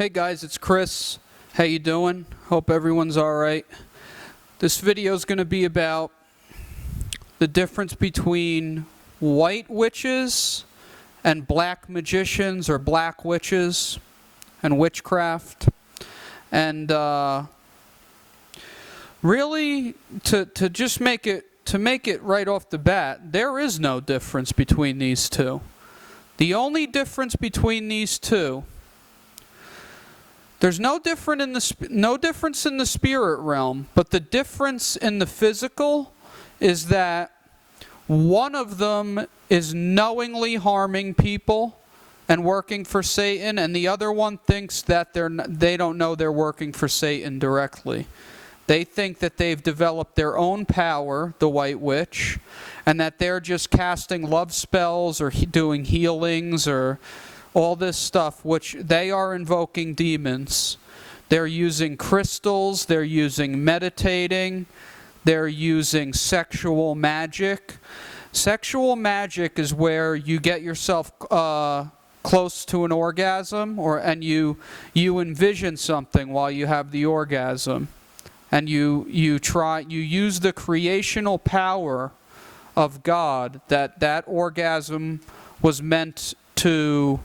Hey guys, it's Chris. How you doing? Hope everyone's alright. This video is going to be about the difference between white witches and black magicians or black witches and witchcraft. And really, to just make it right off the bat, there is no difference between these two. The only difference between these two, there's no difference in the spirit realm, but the difference in the physical is that one of them is knowingly harming people and working for Satan, and the other one thinks that they don't know they're working for Satan directly. They think that they've developed their own power, the white witch, and that they're just casting love spells or doing healings or all this stuff, which they are invoking demons. They're using crystals, they're using meditating, they're using sexual magic. Sexual magic is where you get yourself close to an orgasm, and you envision something while you have the orgasm. And you use the creational power of God that orgasm was meant to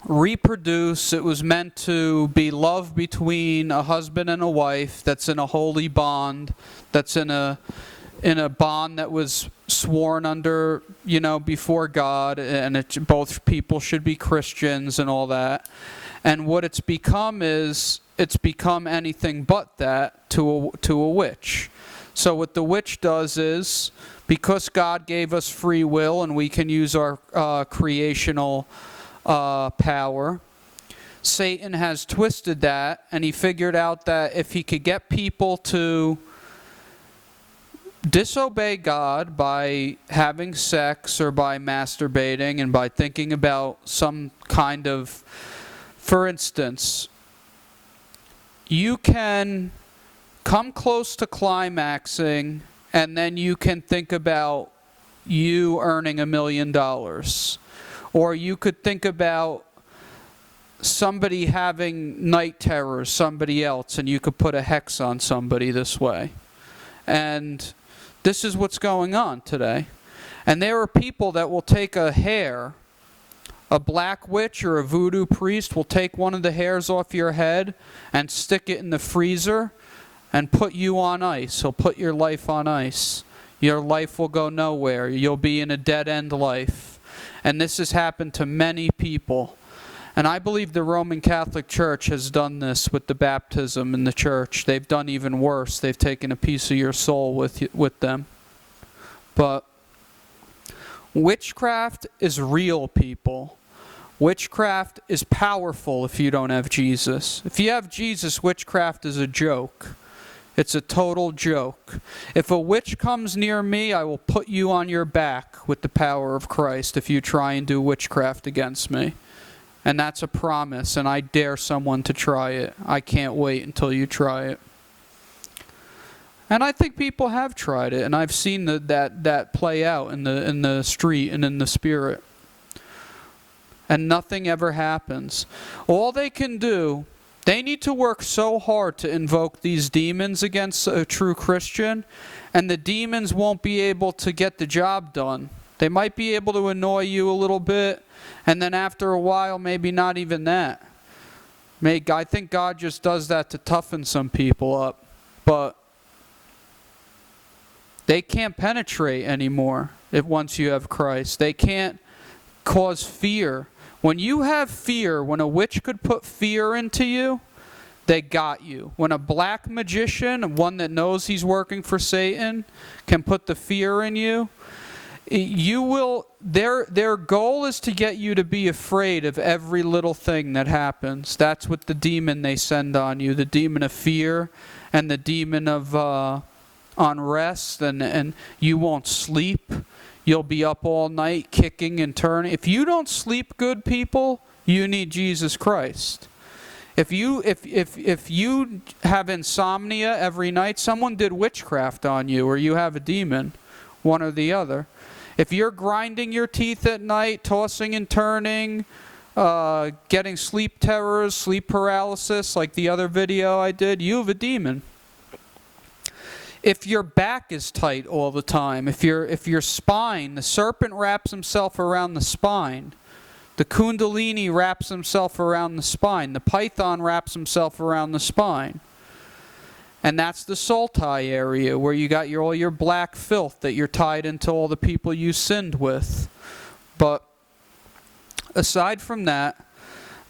reproduce. It was meant to be love between a husband and a wife that's in a holy bond, that's in a bond that was sworn under, before God, and both people should be Christians and all that. And what it's become is, it's become anything but that to a witch. So what the witch does is, because God gave us free will and we can use our creational power, Satan has twisted that, and he figured out that if he could get people to disobey God by having sex or by masturbating and by thinking about some kind of, for instance, you can come close to climaxing and then you can think about you earning $1 million. Or you could think about somebody having night terrors, somebody else, and you could put a hex on somebody this way. And this is what's going on today. And there are people that will take a hair, a black witch or a voodoo priest will take one of the hairs off your head and stick it in the freezer and put you on ice. He'll put your life on ice. Your life will go nowhere. You'll be in a dead-end life. And this has happened to many people. And I believe the Roman Catholic Church has done this with the baptism in the church. They've done even worse. They've taken a piece of your soul with them. But witchcraft is real, people. Witchcraft is powerful if you don't have Jesus. If you have Jesus, witchcraft is a joke. It's a total joke. If a witch comes near me, I will put you on your back with the power of Christ if you try and do witchcraft against me. And that's a promise, and I dare someone to try it. I can't wait until you try it. And I think people have tried it, and I've seen that play out in the street and in the spirit. And nothing ever happens. All they can do, they need to work so hard to invoke these demons against a true Christian, and the demons won't be able to get the job done. They might be able to annoy you a little bit, and then after a while, maybe not even that. I think God just does that to toughen some people up, but they can't penetrate anymore once you have Christ. They can't cause fear. When you have fear, when a witch could put fear into you, they got you. When a black magician, one that knows he's working for Satan, can put the fear in you, their goal is to get you to be afraid of every little thing that happens. That's what the demon they send on you, the demon of fear and the demon of unrest, and you won't sleep. You'll be up all night kicking and turning. If you don't sleep good, people, you need Jesus Christ. If you have insomnia every night, someone did witchcraft on you, or you have a demon, one or the other. If you're grinding your teeth at night, tossing and turning, getting sleep terrors, sleep paralysis, like the other video I did, you have a demon. If your back is tight all the time, if your spine, the serpent wraps himself around the spine, the kundalini wraps himself around the spine, the python wraps himself around the spine. And that's the soul tie area where you got all your black filth that you're tied into all the people you sinned with. But aside from that,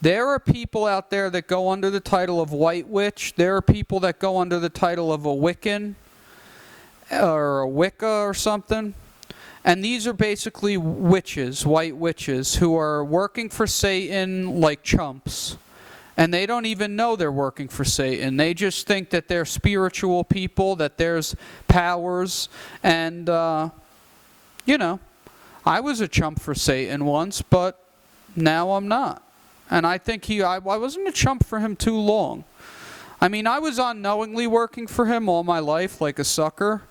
there are people out there that go under the title of white witch. There are people that go under the title of a Wiccan or a Wicca or something. And these are basically witches, white witches, who are working for Satan like chumps. And they don't even know they're working for Satan. They just think that they're spiritual people, that there's powers. And, you know, I was a chump for Satan once, but now I'm not. And I think I wasn't a chump for him too long. I mean, I was unknowingly working for him all my life like a sucker.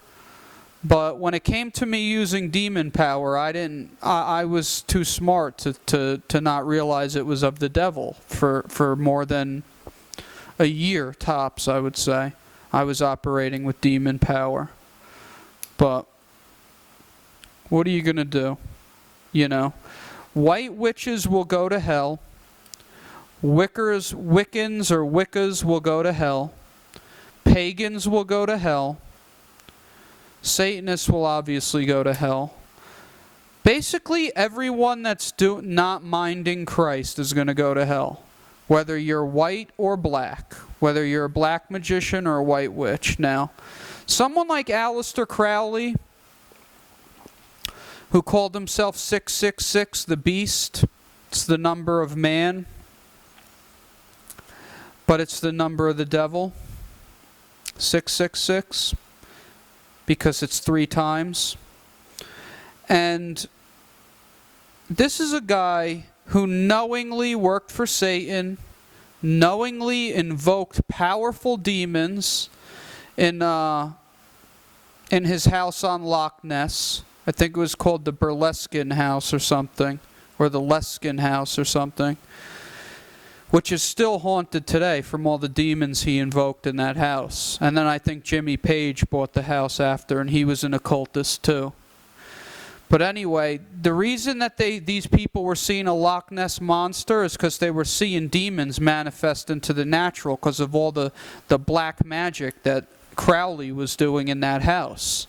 But when it came to me using demon power, I was too smart to not realize it was of the devil for more than a year tops, I would say. I was operating with demon power. But what are you going to do? You know, white witches will go to hell. Wiccans or Wiccas will go to hell. Pagans will go to hell. Satanists will obviously go to hell. Basically, everyone that's not minding Christ is going to go to hell. Whether you're white or black. Whether you're a black magician or a white witch. Now, someone like Aleister Crowley, who called himself 666, the beast. It's the number of man. But it's the number of the devil. 666. Because it's 3 times. And this is a guy who knowingly worked for Satan, knowingly invoked powerful demons in his house on Loch Ness. I think it was called the Burleskin House or something, or the Leskin House or something, which is still haunted today from all the demons he invoked in that house. And then I think Jimmy Page bought the house after, and he was an occultist too. But anyway, the reason that these people were seeing a Loch Ness monster is because they were seeing demons manifest into the natural because of all the black magic that Crowley was doing in that house.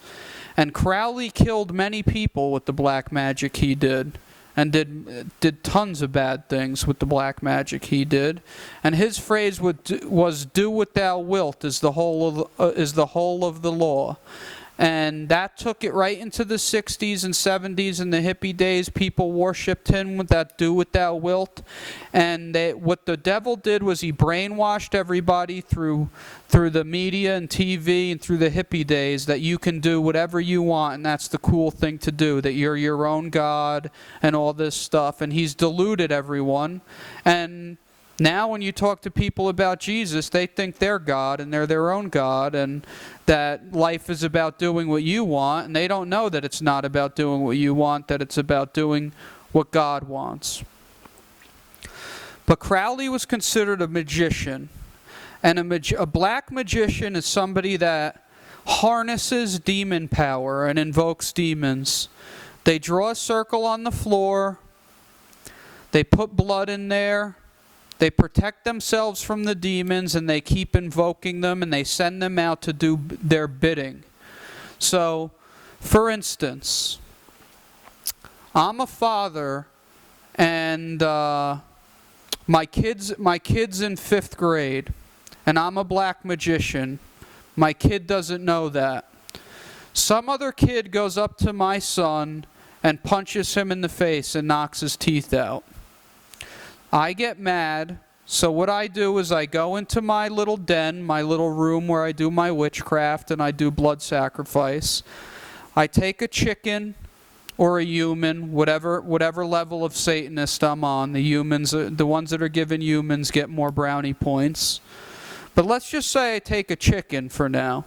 And Crowley killed many people with the black magic he did. And did tons of bad things with the black magic he did, and his phrase was "Do what thou wilt" is the whole of the law, and that took it right into the 60s and 70s and the hippie days. People worshipped him with that "Do what thou wilt," and what the devil did was he brainwashed everybody through the media and TV and through the hippie days that you can do whatever you want, and that's the cool thing to do, that you're your own God and all this stuff. And he's deluded everyone. And now when you talk to people about Jesus, they think they're God and they're their own God, and that life is about doing what you want, and they don't know that it's not about doing what you want, that it's about doing what God wants. But Crowley was considered a magician. And a black magician is somebody that harnesses demon power and invokes demons. They draw a circle on the floor. They put blood in there. They protect themselves from the demons, and they keep invoking them, and they send them out to do their bidding. So, for instance, I'm a father, and my kid's in 5th grade. And I'm a black magician. My kid doesn't know that. Some other kid goes up to my son and punches him in the face and knocks his teeth out. I get mad, so what I do is I go into my little den, my little room where I do my witchcraft and I do blood sacrifice. I take a chicken or a human, whatever level of Satanist I'm on. The ones that are given humans get more brownie points. But let's just say I take a chicken for now.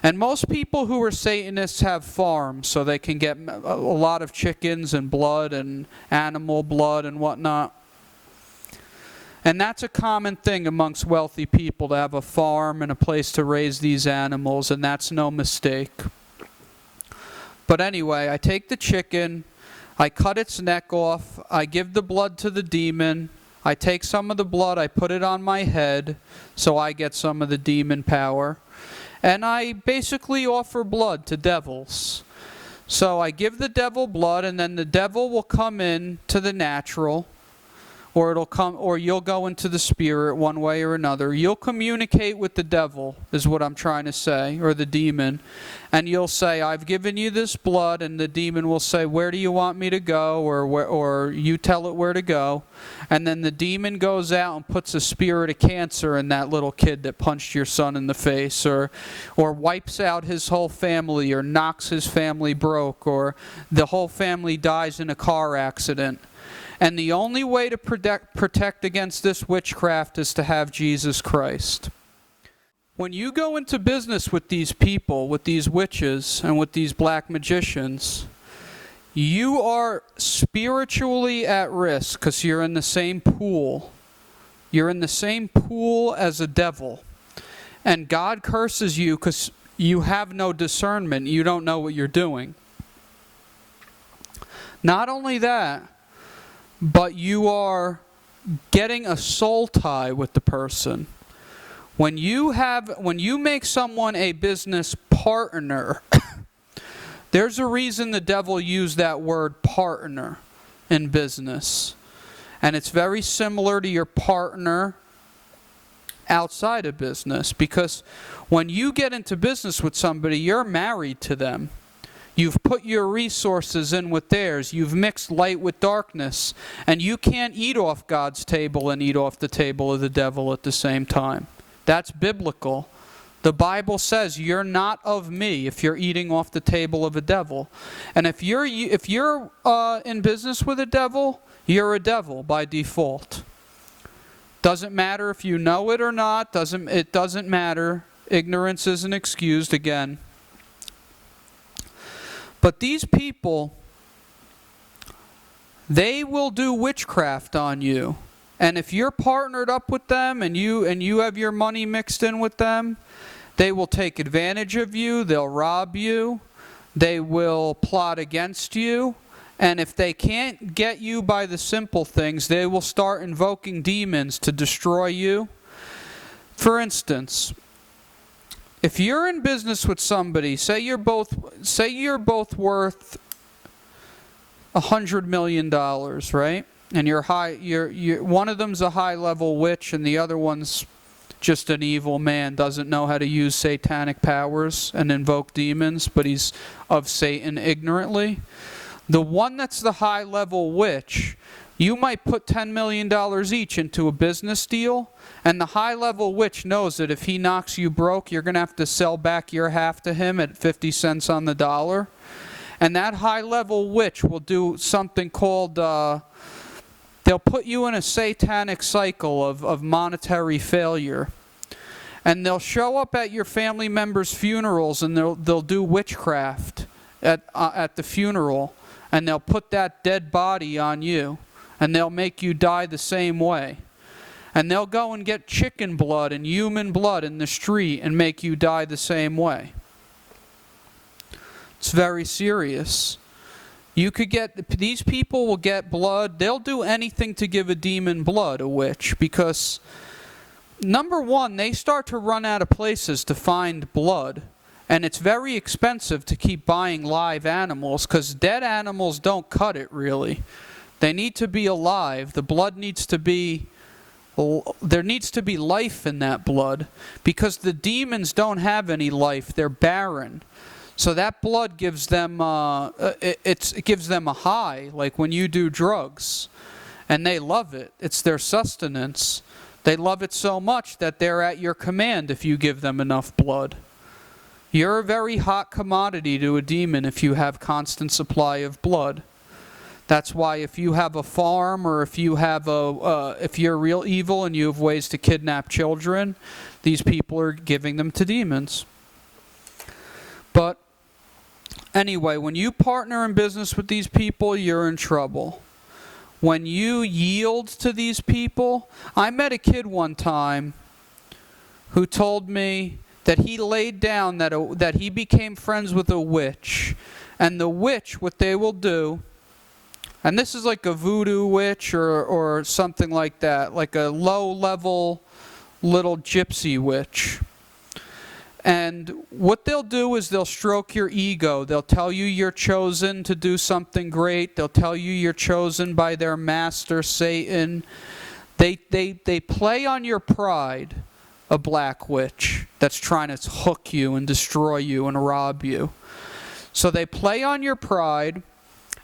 And most people who are Satanists have farms, so they can get a lot of chickens and blood and animal blood and whatnot. And that's a common thing amongst wealthy people, to have a farm and a place to raise these animals, and that's no mistake. But anyway, I take the chicken, I cut its neck off, I give the blood to the demon, I take some of the blood, I put it on my head, so I get some of the demon power, and I basically offer blood to devils. So I give the devil blood, and then the devil will come in to the natural, or you'll go into the spirit one way or another. You'll communicate with the devil, is what I'm trying to say, or the demon. And you'll say, I've given you this blood, and the demon will say, where do you want me to go? Or you tell it where to go. And then the demon goes out and puts a spirit of cancer in that little kid that punched your son in the face, or wipes out his whole family, or knocks his family broke, or the whole family dies in a car accident. And the only way to protect against this witchcraft is to have Jesus Christ. When you go into business with these people, with these witches, and with these black magicians, you are spiritually at risk because you're in the same pool. You're in the same pool as a devil. And God curses you because you have no discernment. You don't know what you're doing. Not only that, but you are getting a soul tie with the person. When you make someone a business partner, there's a reason the devil used that word partner in business. And it's very similar to your partner outside of business, because when you get into business with somebody, you're married to them. You've put your resources in with theirs. You've mixed light with darkness. And you can't eat off God's table and eat off the table of the devil at the same time. That's biblical. The Bible says you're not of me if you're eating off the table of a devil. And if you're in business with a devil, you're a devil by default. Doesn't matter if you know it or not. It doesn't matter. Ignorance isn't excused again. But these people, they will do witchcraft on you. And if you're partnered up with them and you have your money mixed in with them, they will take advantage of you, they'll rob you, they will plot against you, and if they can't get you by the simple things, they will start invoking demons to destroy you. For instance, if you're in business with somebody, say you're both worth $100 million, right? And you're one of them's a high-level witch, and the other one's just an evil man, doesn't know how to use satanic powers and invoke demons, but he's of Satan ignorantly. The one that's the high-level witch, you might put $10 million each into a business deal, and the high-level witch knows that if he knocks you broke, you're going to have to sell back your half to him at 50 cents on the dollar. And that high-level witch will do something called, they'll put you in a satanic cycle of monetary failure. And they'll show up at your family members' funerals, and they'll do witchcraft at the funeral, and they'll put that dead body on you. And they'll make you die the same way. And they'll go and get chicken blood and human blood in the street and make you die the same way. It's very serious. These people will get blood. They'll do anything to give a demon blood, a witch, because number one, they start to run out of places to find blood. And it's very expensive to keep buying live animals, because dead animals don't cut it really. They need to be alive. The blood needs to be, there needs to be life in that blood, because the demons don't have any life. They're barren. So that blood gives them, it gives them a high, like when you do drugs. And they love it. It's their sustenance. They love it so much that they're at your command if you give them enough blood. You're a very hot commodity to a demon if you have constant supply of blood. That's why if you have a farm, or if you have if you're real evil and you have ways to kidnap children, these people are giving them to demons. But anyway, when you partner in business with these people, you're in trouble. when you yield to these people, I met a kid one time who told me that he laid down that he became friends with a witch. And the witch, what they will do, and this is like a voodoo witch or something like that, like a low-level little gypsy witch. And what they'll do is they'll stroke your ego. They'll tell you you're chosen to do something great. They'll tell you you're chosen by their master, Satan. They play on your pride, a black witch that's trying to hook you and destroy you and rob you. So they play on your pride,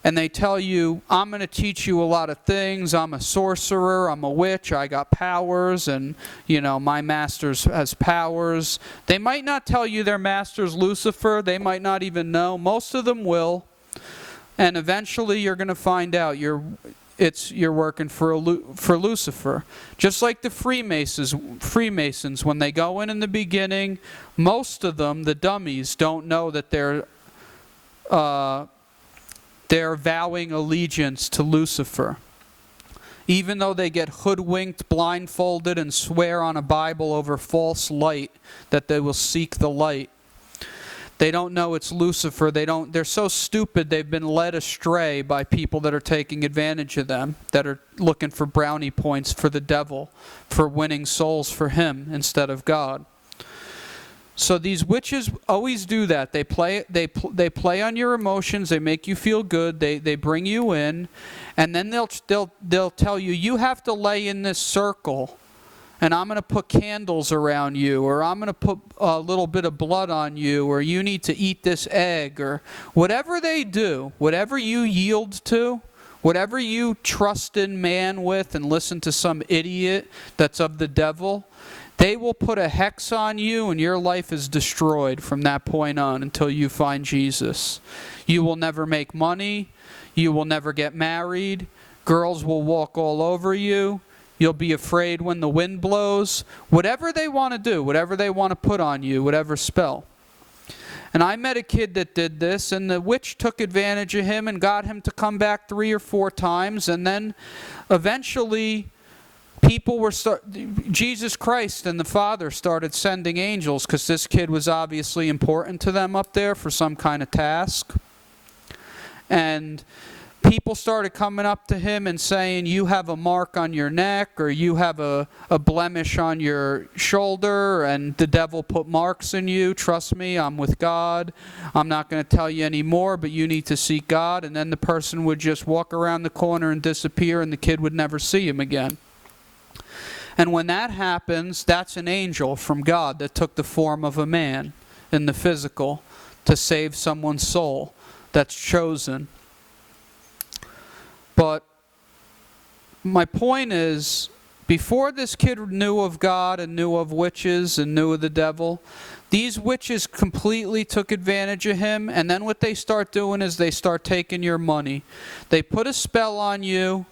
and they tell you, I'm going to teach you a lot of things. I'm a sorcerer. I'm a witch. I got powers, and, my master has powers. They might not tell you their master's Lucifer. They might not even know. Most of them will. And eventually you're going to find out you're working for Lucifer. Just like the Freemasons, when they go in the beginning, most of them, the dummies, don't know that they're vowing allegiance to Lucifer. Even though they get hoodwinked, blindfolded, and swear on a Bible over false light that they will seek the light. They don't know it's Lucifer. They're so stupid they've been led astray by people that are taking advantage of them, that are looking for brownie points for the devil, for winning souls for him instead of God. So these witches always do that. They play on your emotions. They make you feel good. They bring you in, and then they'll tell you, you have to lay in this circle, and I'm going to put candles around you, or I'm going to put a little bit of blood on you, or you need to eat this egg, or whatever they do, whatever you yield to, whatever you trust in man with and listen to some idiot that's of the devil, they will put a hex on you, and your life is destroyed from that point on until you find Jesus. You will never make money. You will never get married. Girls will walk all over you. You'll be afraid when the wind blows. Whatever they want to do, whatever they want to put on you, whatever spell. And I met a kid that did this, and the witch took advantage of him and got him to come back 3 or 4 times, and then eventually Jesus Christ and the Father started sending angels, because this kid was obviously important to them up there for some kind of task. And people started coming up to him and saying, you have a mark on your neck, or you have a blemish on your shoulder, and the devil put marks in you. Trust me, I'm with God. I'm not going to tell you anymore, but you need to seek God. And then the person would just walk around the corner and disappear, and the kid would never see him again. And when that happens, that's an angel from God that took the form of a man in the physical to save someone's soul that's chosen. But my point is, before this kid knew of God and knew of witches and knew of the devil, these witches completely took advantage of him. And then what they start doing is they start taking your money. They put a spell on you.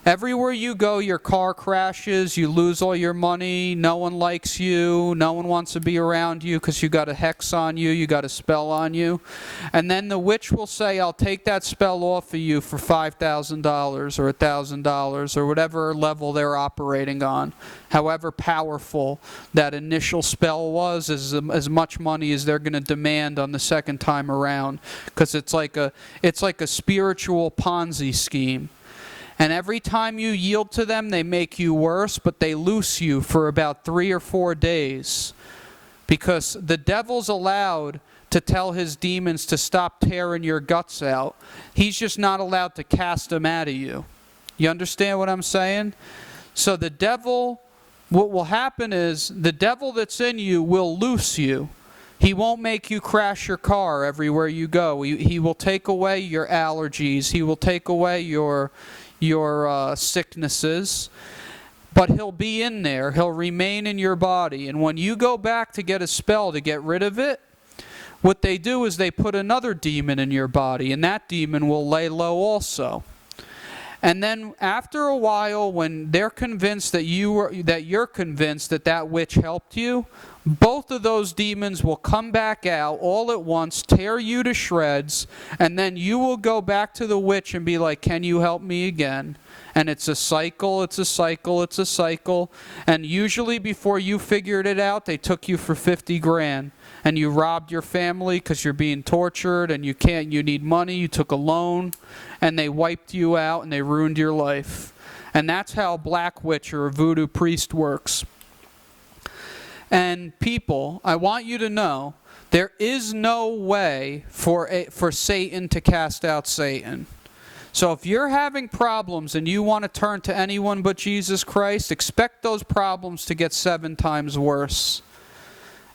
Everywhere you go, your car crashes, you lose all your money, no one likes you, no one wants to be around you because you got a hex on you, you got a spell on you. And then the witch will say, I'll take that spell off of you for $5,000 or $1,000 or whatever level they're operating on. However powerful that initial spell was, is as much money as they're going to demand on the second time around, because it's like a spiritual Ponzi scheme. And every time you yield to them, they make you worse, but they loose you for about 3 or 4 days. Because the devil's allowed to tell his demons to stop tearing your guts out. He's just not allowed to cast them out of you. You understand what I'm saying? So the devil, what will happen is, the devil that's in you will loose you. He won't make you crash your car everywhere you go. He will take away your allergies. He will take away your sicknesses, but he'll be in there. He'll remain in your body. And when you go back to get a spell to get rid of it, what they do is they put another demon in your body, and that demon will lay low also. And then after a while, when they're convinced that you're convinced that witch helped you, both of those demons will come back out all at once, tear you to shreds, and then you will go back to the witch and be like, can you help me again? And it's a cycle, it's a cycle, it's a cycle. And usually before you figured it out, they took you for 50 grand. And you robbed your family because you're being tortured and you need money, you took a loan, and they wiped you out and they ruined your life. And that's how a black witch or a voodoo priest works. And people, I want you to know, there is no way for Satan to cast out Satan. So if you're having problems and you want to turn to anyone but Jesus Christ, expect those problems to get 7 times worse.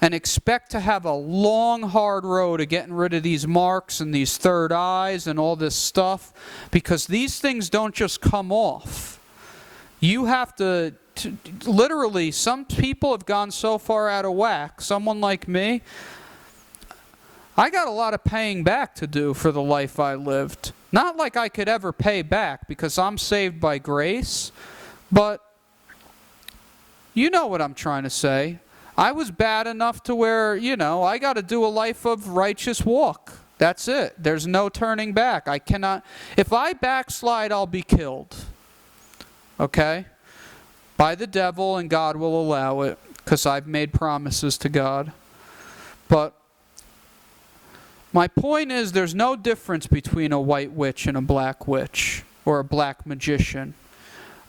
And expect to have a long, hard road of getting rid of these marks and these third eyes and all this stuff, because these things don't just come off. You have to literally, some people have gone so far out of whack. Someone like me, I got a lot of paying back to do for the life I lived. Not like I could ever pay back because I'm saved by grace, but you know what I'm trying to say. I was bad enough to where, I got to do a life of righteous walk. That's it. There's no turning back. I cannot, if I backslide, I'll be killed. Okay? By the devil, and God will allow it, because I've made promises to God. But my point is, there's no difference between a white witch and a black witch, or a black magician.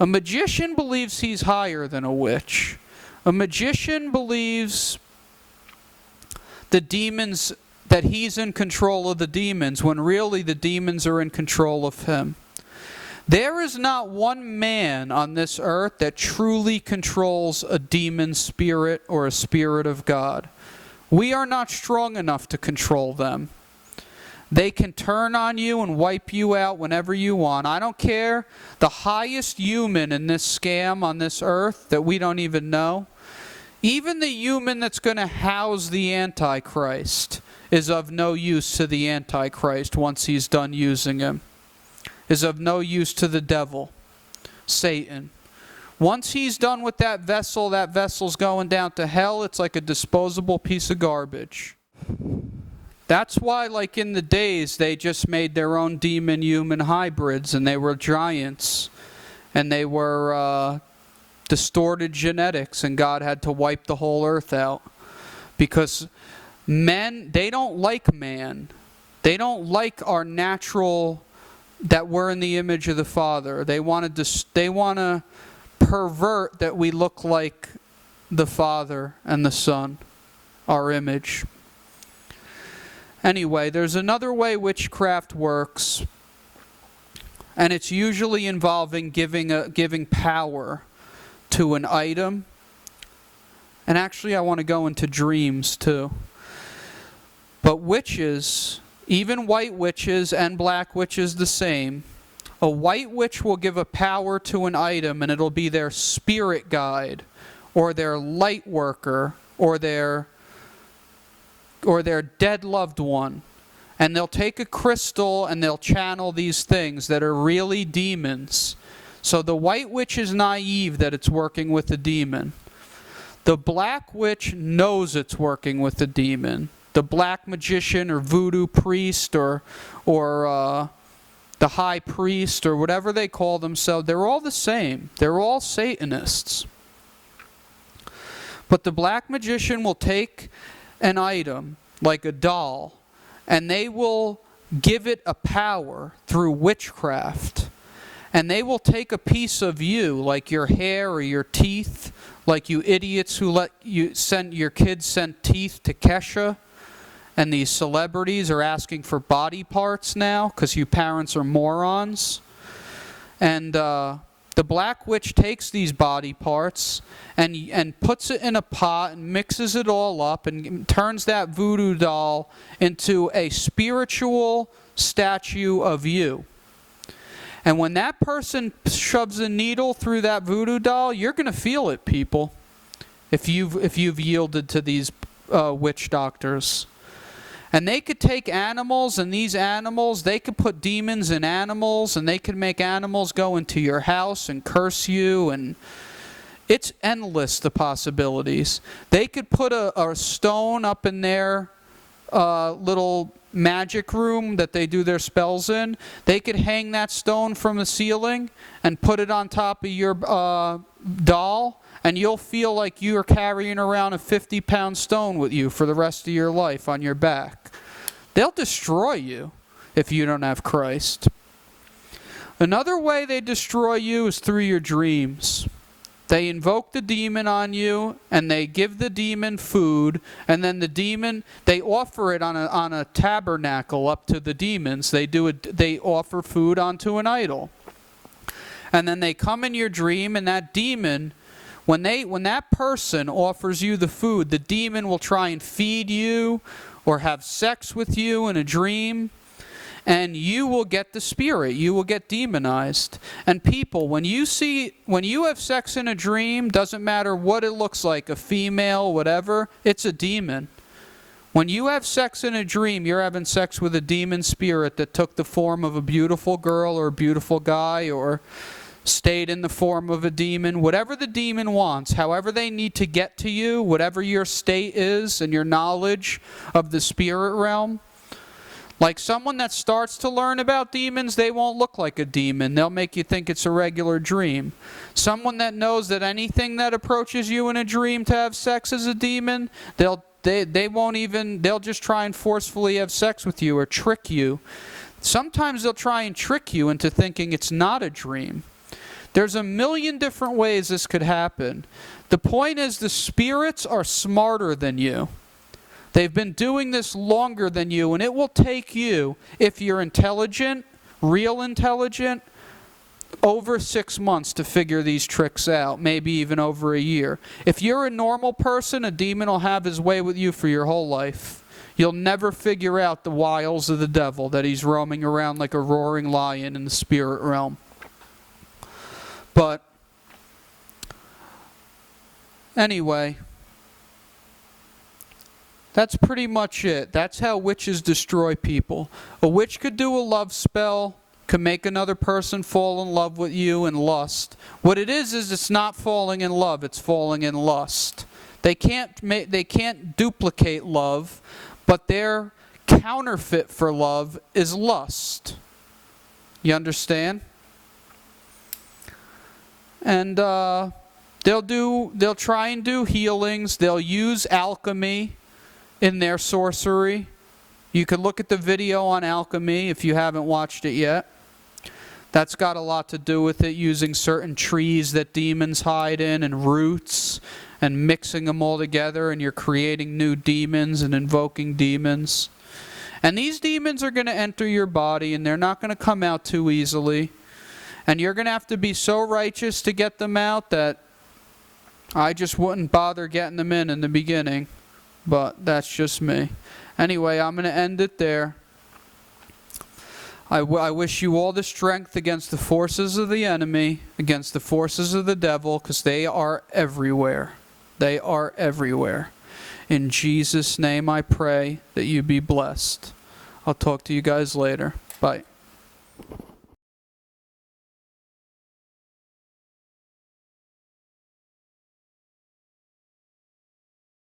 A magician believes he's higher than a witch. A magician believes the demons, that he's in control of the demons, when really the demons are in control of him. There is not one man on this earth that truly controls a demon spirit or a spirit of God. We are not strong enough to control them. They can turn on you and wipe you out whenever you want. I don't care. The highest human in this scam on this earth that we don't even know, even the human that's going to house the Antichrist is of no use to the Antichrist once he's done using him. Is of no use to the devil, Satan. Once he's done with that vessel's going down to hell. It's like a disposable piece of garbage. That's why, like in the days, they just made their own demon-human hybrids, and they were giants, and they were distorted genetics, and God had to wipe the whole earth out. Because men, they don't like man. They don't like our natural, that we're in the image of the Father. They want to pervert that we look like the Father and the Son, our image. Anyway, there's another way witchcraft works, and it's usually involving giving power to an item. And actually, I want to go into dreams too. But witches, even white witches and black witches the same, a white witch will give a power to an item, and it'll be their spirit guide, or their light worker, or their dead loved one. And they'll take a crystal and they'll channel these things that are really demons. So the white witch is naive that it's working with a demon. The black witch knows it's working with a demon. The black magician or voodoo priest or the high priest or whatever they call themselves, they're all the same. They're all Satanists. But the black magician will take an item, like a doll, and they will give it a power through witchcraft. And they will take a piece of you, like your hair or your teeth, like you idiots who let your kids send teeth to Kesha. And these celebrities are asking for body parts now because you parents are morons. And the black witch takes these body parts and puts it in a pot and mixes it all up and turns that voodoo doll into a spiritual statue of you. And when that person shoves a needle through that voodoo doll, you're going to feel it, people, if you've yielded to these witch doctors. And they could take animals, and these animals, they could put demons in animals, and they could make animals go into your house and curse you. And It's endless, the possibilities. They could put a stone up in their little magic room that they do their spells in. They could hang that stone from the ceiling and put it on top of your doll, and you'll feel like you're carrying around a 50-pound stone with you for the rest of your life on your back. They'll destroy you if you don't have Christ. Another way they destroy you is through your dreams. They invoke the demon on you, and they give the demon food, and then the demon, they offer it on a tabernacle up to the demons. They offer food onto an idol. And then they come in your dream, and that demon, when that person offers you the food, the demon will try and feed you or have sex with you in a dream. And you will get the spirit. You will get demonized. And people, when you have sex in a dream, doesn't matter what it looks like, a female, whatever, it's a demon. When you have sex in a dream, you're having sex with a demon spirit that took the form of a beautiful girl or a beautiful guy, or stayed in the form of a demon. Whatever the demon wants, however they need to get to you, whatever your state is and your knowledge of the spirit realm. Like someone that starts to learn about demons, they won't look like a demon. They'll make you think it's a regular dream. Someone that knows that anything that approaches you in a dream to have sex is a demon, they'll just try and forcefully have sex with you or trick you. Sometimes they'll try and trick you into thinking it's not a dream. There's a million different ways this could happen. The point is, the spirits are smarter than you. They've been doing this longer than you, and it will take you, if you're intelligent, real intelligent, over 6 months to figure these tricks out, maybe even over a year. If you're a normal person, a demon will have his way with you for your whole life. You'll never figure out the wiles of the devil, that he's roaming around like a roaring lion in the spirit realm. But anyway, that's pretty much it. That's how witches destroy people. A witch could do a love spell, could make another person fall in love with you in lust. What it is it's not falling in love, it's falling in lust. They can't duplicate love, but their counterfeit for love is lust. You understand? And they'll try and do healings. They'll use alchemy in their sorcery. You could look at the video on alchemy if you haven't watched it yet. That's got a lot to do with it, using certain trees that demons hide in and roots, and mixing them all together, and you're creating new demons and invoking demons. And these demons are going to enter your body, and they're not going to come out too easily. And you're going to have to be so righteous to get them out that I just wouldn't bother getting them in the beginning. But that's just me. Anyway, I'm going to end it there. I wish you all the strength against the forces of the enemy, against the forces of the devil, because they are everywhere. They are everywhere. In Jesus' name I pray that you be blessed. I'll talk to you guys later. Bye.